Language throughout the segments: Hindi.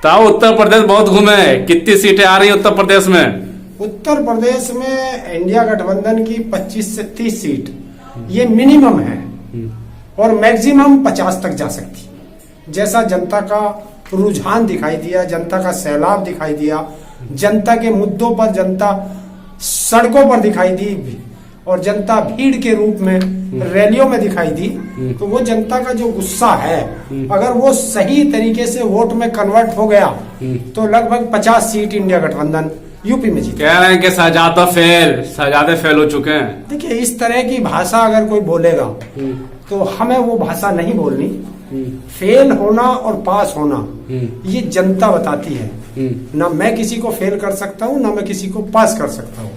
तो उत्तर प्रदेश बहुत घूमे, कितनी सीटें आ रही है उत्तर प्रदेश में? उत्तर प्रदेश में इंडिया गठबंधन की 25 से 30 सीट ये मिनिमम है और मैक्सिमम 50 तक जा सकती। जैसा जनता का रुझान दिखाई दिया, जनता का सैलाब दिखाई दिया, जनता के मुद्दों पर जनता सड़कों पर दिखाई दी और जनता भीड़ के रूप में रैलियों में दिखाई दी, तो वो जनता का जो गुस्सा है अगर वो सही तरीके से वोट में कन्वर्ट हो गया तो लगभग 50 सीट इंडिया गठबंधन यूपी में जीते। कह रहे हैं कि शहजादे फेल हो चुके हैं। देखिए, इस तरह की भाषा अगर कोई बोलेगा तो हमें वो भाषा नहीं बोलनी। फेल होना और पास होना ये जनता बताती है, ना मैं किसी को फेल कर सकता हूँ ना मैं किसी को पास कर सकता हूँ।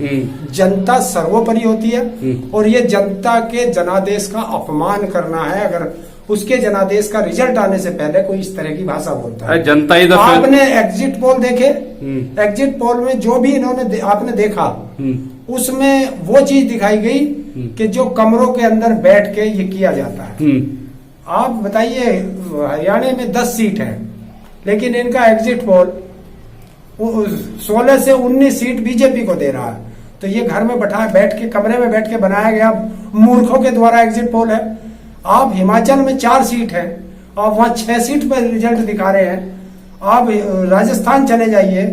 जनता सर्वोपरि होती है और ये जनता के जनादेश का अपमान करना है अगर उसके जनादेश का रिजल्ट आने से पहले कोई इस तरह की भाषा बोलता है। जनता ही तो आपने एग्जिट पोल देखे, एग्जिट पोल में जो भी इन्होंने आपने देखा उसमें वो चीज दिखाई गई कि जो कमरों के अंदर बैठ के ये किया जाता है। आप बताइए, हरियाणा में 10 सीट है लेकिन इनका एग्जिट पोल 16 से 19 सीट बीजेपी को दे रहा है। तो ये घर में बैठ के कमरे में बैठ के बनाया गया मूर्खों के द्वारा एग्जिट पोल है। आप हिमाचल में 4 सीट है और वहां 6 सीट पर रिजल्ट दिखा रहे हैं। आप राजस्थान चले जाइए,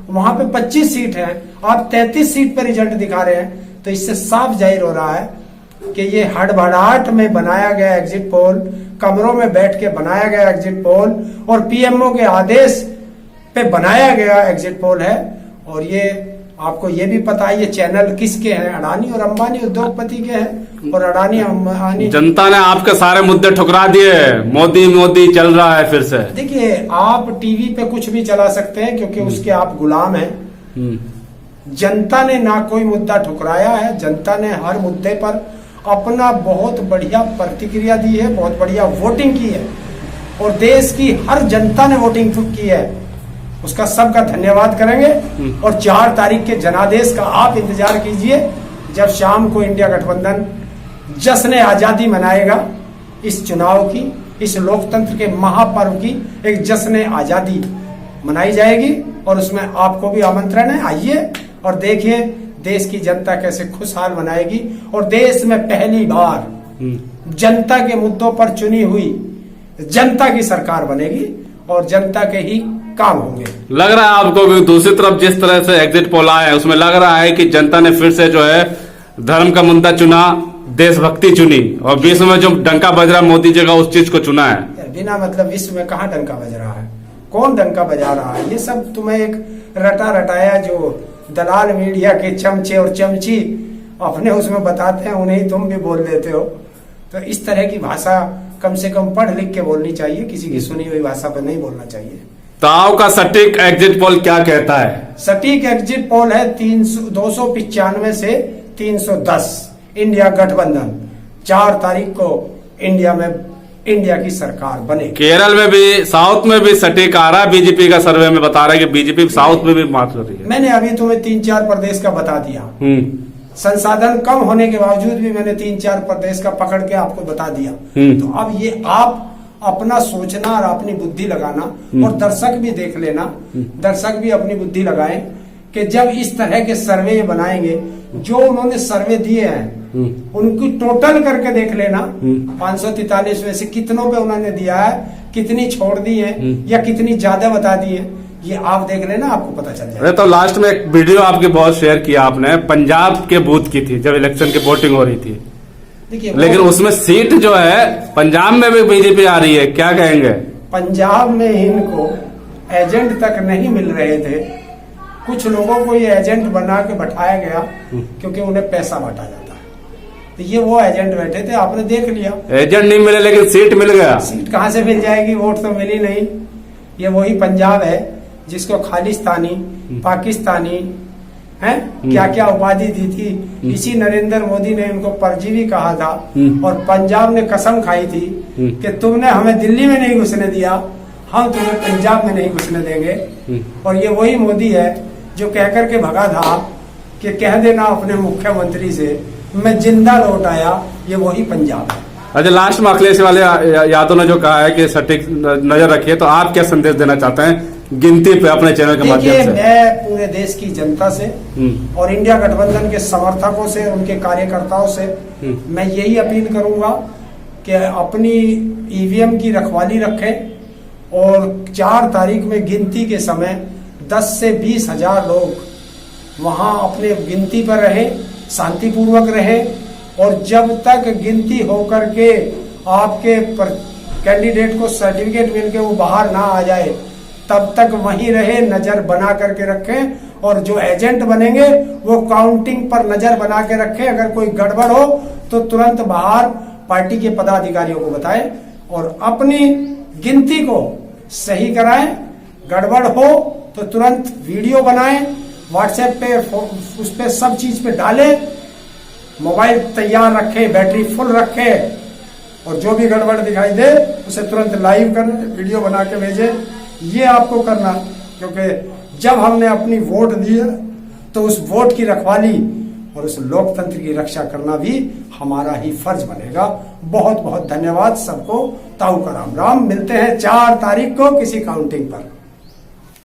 वहां पे 25 सीट है, आप 33 सीट पर रिजल्ट दिखा रहे हैं। तो इससे साफ जाहिर हो रहा है कि ये हड़बड़ाहट में बनाया गया एग्जिट पोल, कमरों में बैठ के बनाया गया एग्जिट पोल और पीएमओ के आदेश पे बनाया गया एग्जिट पोल है। और ये आपको ये भी पता है ये चैनल किसके हैं? अडानी और अंबानी उद्योगपति के हैं। और अडानी अंबानी, जनता ने आपके सारे मुद्दे ठुकरा दिए। मोदी मोदी चल रहा है फिर से। देखिए, आप टीवी पे कुछ भी चला सकते हैं क्योंकि उसके आप गुलाम हैं। जनता ने ना कोई मुद्दा ठुकराया है। जनता ने हर मुद्दे पर अपना बहुत बढ़िया प्रतिक्रिया दी है, बहुत बढ़िया वोटिंग की है और देश की हर जनता ने वोटिंग की है। उसका सबका धन्यवाद करेंगे। और 4 तारीख के जनादेश का आप इंतजार कीजिए, जब शाम को इंडिया गठबंधन जश्न आजादी मनाएगा। इस चुनाव की, इस लोकतंत्र के महापर्व की एक जश्न आजादी मनाई जाएगी और उसमें आपको भी आमंत्रण है। आइए और देखिए देश की जनता कैसे खुशहाल बनाएगी और देश में पहली बार जनता के मुद्दों पर चुनी हुई जनता की सरकार बनेगी और जनता के ही काम होंगे। लग रहा है आपको कि दूसरी तरफ जिस तरह से एग्जिट पोल आए हैं उसमें लग रहा है कि जनता ने फिर से जो है धर्म का मुद्दा चुना, देशभक्ति चुनी और विश्व में जो डंका बज रहा मोदी जी का उस चीज को चुना है। बिना मतलब विश्व में कहाँ डंका बज रहा है? कौन डंका बजा रहा है? ये सब तुम्हें एक रटाया जो दलाल मीडिया के चमचे और चमची अपने उसमें बताते हैं, उन्हें तुम भी बोल देते हो। तो इस तरह की भाषा कम से कम पढ़ लिख के बोलनी चाहिए, किसी की सुनी हुई भाषा पर नहीं बोलना चाहिए। तो आपका सटीक एग्जिट पोल क्या कहता है? सटीक एग्जिट पोल है 295 से 310 इंडिया गठबंधन 4 तारीख को इंडिया की सरकार बने। केरल में भी, साउथ में भी सटीक आ रहा है। बीजेपी का सर्वे में बता रहा है कि बीजेपी साउथ में भी मात कर रही है। मैंने अभी तुम्हें 3-4 प्रदेश का बता दिया। संसाधन कम होने के बावजूद भी मैंने 3-4 प्रदेश का पकड़ के आपको बता दिया। तो अब ये आप अपना सोचना और अपनी बुद्धि लगाना और दर्शक भी देख लेना, दर्शक भी अपनी बुद्धि लगाएं कि जब इस तरह के सर्वे बनाएंगे, जो उन्होंने सर्वे दिए हैं उनकी टोटल करके देख लेना। 543 में से कितनों पे उन्होंने दिया है, कितनी छोड़ दी है या कितनी ज्यादा बता दी है, ये आप देख लेना, आपको पता चल जाएगा। तो लास्ट में एक वीडियो आपके बहुत शेयर किया आपने, पंजाब के बूथ की थी जब इलेक्शन की वोटिंग हो रही थी। लेकिन उसमें सीट जो है पंजाब में भी बीजेपी आ रही है, क्या कहेंगे? पंजाब में इनको एजेंट तक नहीं मिल रहे थे। कुछ लोगों को ये एजेंट बना के बैठाया गया क्योंकि उन्हें पैसा बांटा जाता है। तो ये वो एजेंट बैठे थे, आपने देख लिया। एजेंट नहीं मिले लेकिन सीट मिल गया। सीट कहाँ से मिल जाएगी? वोट तो मिली नहीं। ये वही पंजाब है जिसको खालिस्तानी, पाकिस्तानी हैं क्या क्या उपाधि दी थी। इसी नरेंद्र मोदी ने इनको परजीवी कहा था और पंजाब ने कसम खाई थी कि तुमने हमें दिल्ली में नहीं घुसने दिया, हम तुम्हें पंजाब में नहीं घुसने देंगे। और ये वही मोदी है जो कह करके भगा था कि कह देना अपने मुख्यमंत्री से मैं जिंदा लौट आया। ये वही पंजाब है। अच्छा, लास्ट में अखिलेश वाले यादव ने जो कहा है कि सटीक नजर रखिए, तो आप क्या संदेश देना चाहते हैं गिनती पे अपने चैनल के देखिए, माध्यम से? मैं पूरे देश की जनता से और इंडिया गठबंधन के समर्थकों से, उनके कार्यकर्ताओं से मैं यही अपील करूंगा कि अपनी ईवीएम की रखवाली रखें और 4 तारीख में गिनती के समय 10 से 20 हजार लोग वहां अपने गिनती पर रहे, शांतिपूर्वक रहे, और जब तक गिनती होकर के आपके कैंडिडेट को सर्टिफिकेट मिलके वो बाहर ना आ जाए तब तक वहीं रहे, नजर बना करके रखें। और जो एजेंट बनेंगे वो काउंटिंग पर नजर बना के रखें। अगर कोई गड़बड़ हो तो तुरंत बाहर पार्टी के पदाधिकारियों को बताएं और अपनी गिनती को सही कराएं। गड़बड़ हो तो तुरंत वीडियो बनाएं, व्हाट्सएप पे उस पे सब चीज पे डालें, मोबाइल तैयार रखें, बैटरी फुल रखें, और जो भी गड़बड़ दिखाई दे उसे तुरंत लाइव करें, वीडियो बना के भेजें। ये आपको करना, क्योंकि जब हमने अपनी वोट दी है तो उस वोट की रखवाली और उस लोकतंत्र की रक्षा करना भी हमारा ही फर्ज बनेगा। बहुत बहुत धन्यवाद सबको। ताऊ का राम राम। मिलते हैं 4 तारीख को किसी काउंटिंग पर।